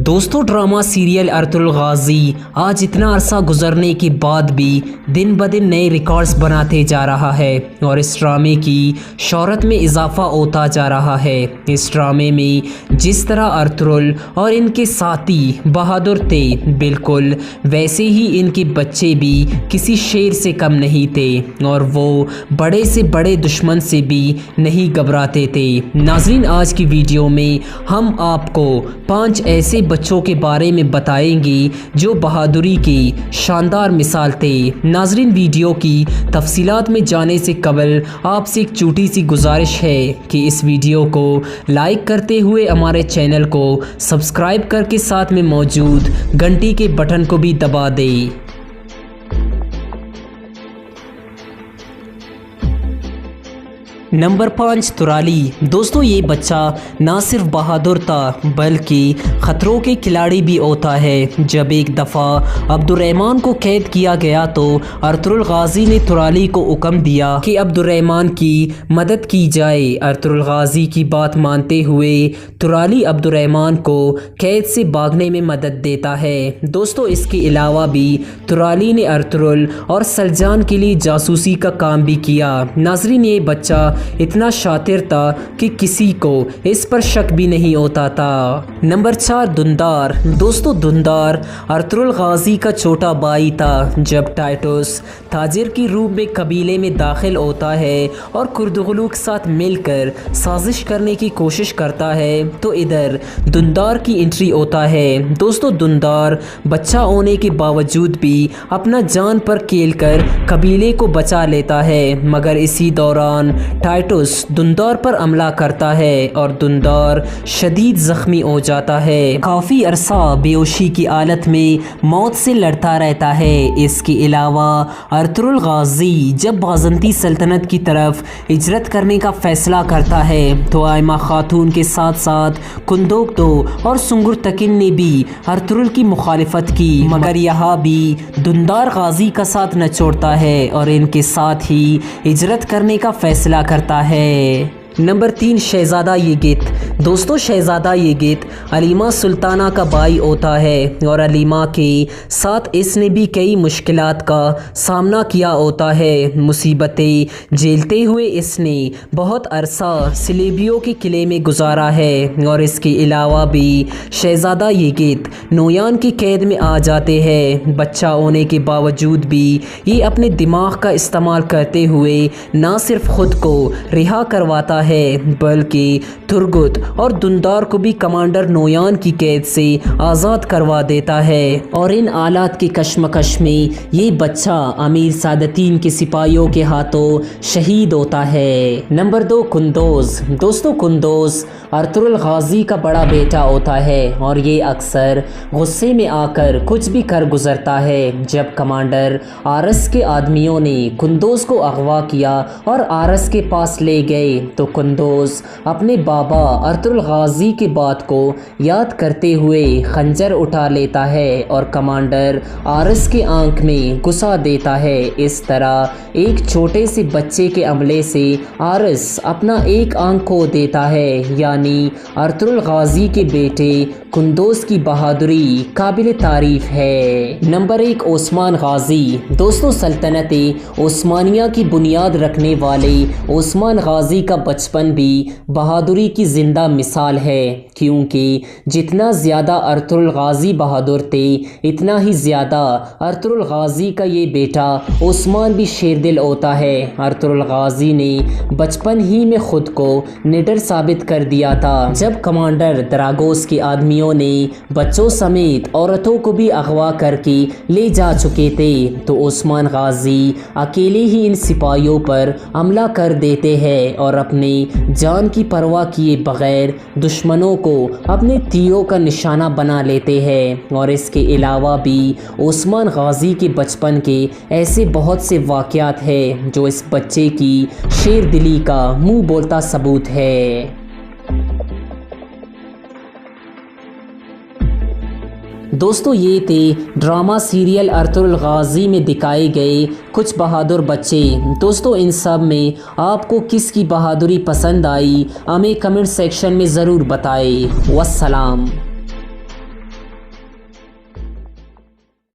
दोस्तों drama serial Ertugrul गाजी आज इतना अरसा गुजरने के बाद भी दिन ब दिन नए रिकॉर्ड्स बनाते जा रहा है और इस ड्रामे की शोहरत में इजाफा होता जा रहा है। इस ड्रामे में जिस तरह अर्तुगरुल और इनके साथी बहादुर थे, बिल्कुल वैसे ही इनके बच्चे भी किसी शेर से कम नहीं थे और वो बड़े से बड़े दुश्मन से भी नहीं घबराते थे। नाज़रीन, आज की वीडियो में हम आपको 5 ऐसे बच्चों के बारे में बताएंगे जो बहादुरी की शानदार मिसाल थे। नाज़रीन, वीडियो की तफसीलात में जाने से कबल आपसे एक छोटी सी गुजारिश है कि इस वीडियो को लाइक करते हुए हमारे चैनल को सब्सक्राइब करके साथ में मौजूद घंटी के बटन को भी दबा दें। नंबर 5, तुराली। दोस्तों ये बच्चा ना सिर्फ बहादुर था बल्कि ख़तरों के खिलाड़ी भी होता है। जब एक दफ़ा अब्दुर्रहमान को कैद किया गया तो अर्तुगरुल गाजी ने तुराली को हुक्म दिया कि अब्दुर्रहमान की मदद की जाए। अर्तुगरुल गाजी की बात मानते हुए तुराली अब्दुर्रहमान को कैद से भागने में मदद देता है। दोस्तों इसके अलावा भी तुराली ने अर्तुगरुल और सलजान के लिए जासूसी का काम भी किया। नाज़रीन, ये बच्चा इतना शातिर था कि किसी को इस पर शक भी नहीं होता था। नंबर 4, दुंदार। दोस्तों दुंदार अर्तुगरुल गाजी का छोटा भाई था। जब टाइटस ताजिर की रूप में कबीले में दाखिल होता है और कुर्दुगलू के साथ मिलकर साजिश करने की कोशिश करता है तो इधर दुंदार की एंट्री होता है। दोस्तों दुंदार बच्चा होने के बावजूद भी अपना जान पर खेलकर कबीले को बचा लेता है, मगर इसी दौरान टाइटस दुंदार पर हमला करता है और दुंदार शदीद जख्मी हो जाता है। काफ़ी अरसा बेहोशी की हालत में मौत से लड़ता रहता है। इसके अलावा अर्तुगरुल गाजी जब बाज़ंती सल्तनत की तरफ हिजरत करने का फ़ैसला करता है तो आयमा खातून के साथ साथ कुंदोकदो और सुंगुर तकिन ने भी अर्तुगरुल की मुखालिफत की, मगर यहाँ भी दुंदार गाजी का साथ न छोड़ता है और इनके साथ ही हिजरत करने का फ़ैसला करता है। नंबर 3, शहज़ादा येगित। दोस्तों शहज़ादा येगित अलीमा सुल्ताना का भाई होता है और अलीमा के साथ इसने भी कई मुश्किलात का सामना किया होता है। मुसीबतें झेलते हुए इसने बहुत अरसा सिलेबियों के किले में गुजारा है और इसके अलावा भी शहज़ादा येगित नोयान की कैद में आ जाते हैं। बच्चा होने के बावजूद भी ये अपने दिमाग का इस्तेमाल करते हुए ना सिर्फ ख़ुद को रिहा करवाता है बल्कि तुर्गुत और दुंदार को भी कमांडर नोयान की कैद से आज़ाद करवा देता है और इन आलात की कशमकश में ये बच्चा अमीर सादतीन के सिपाहियों के हाथों शहीद होता है। नंबर 2, कुंदोज। दोस्तों कुंदोज अर्तुगरुल गाजी का बड़ा बेटा होता है और ये अक्सर गुस्से में आकर कुछ भी कर गुजरता है। जब कमांडर आरस के आदमियों ने कुंदोज को अगवा किया और आरस के पास ले गए तो कुंदोज अपने बाबा अर्तुगरुल गाजी की बात को याद करते हुए खंजर उठा लेता है और कमांडर आरस के आंख में घुसा देता है। इस तरह एक छोटे से बच्चे के हमले से आरस अपना एक आंख खो देता है। यानी अर्तुगरुल गाजी के बेटे कुंदोज की बहादुरी काबिल तारीफ है। नंबर 1, ओस्मान गाजी। दोस्तों सल्तनत ओस्मानिया की बुनियाद रखने वाले ओस्मान गाजी का बचपन भी बहादुरी की ज़िंदा मिसाल है, क्योंकि जितना ज़्यादा अर्तुगरुल गाजी बहादुर थे इतना ही ज़्यादा अर्तुगरुल गाजी का ये बेटा ओस्मान भी शेरदिल होता है। अर्तुगरुल गाजी ने बचपन ही में ख़ुद को निडर साबित कर दिया था। जब कमांडर दरागोस के आदमियों ने बच्चों समेत औरतों को भी अगवा करके ले जा चुके थे तो ओस्मान गाजी अकेले ही इन सिपाहियों पर हमला कर देते हैं और अपने जान की परवाह किए बगैर दुश्मनों को अपने तीरों का निशाना बना लेते हैं। और इसके अलावा भी ओस्मान गाजी के बचपन के ऐसे बहुत से वाक़यात हैं जो इस बच्चे की शेर दिली का मुंह बोलता सबूत है। दोस्तों ये थे ड्रामा सीरियल अर्तुगरुल गाजी में दिखाए गए कुछ बहादुर बच्चे। दोस्तों इन सब में आपको किसकी बहादुरी पसंद आई हमें कमेंट सेक्शन में ज़रूर बताएं। वस्सलाम।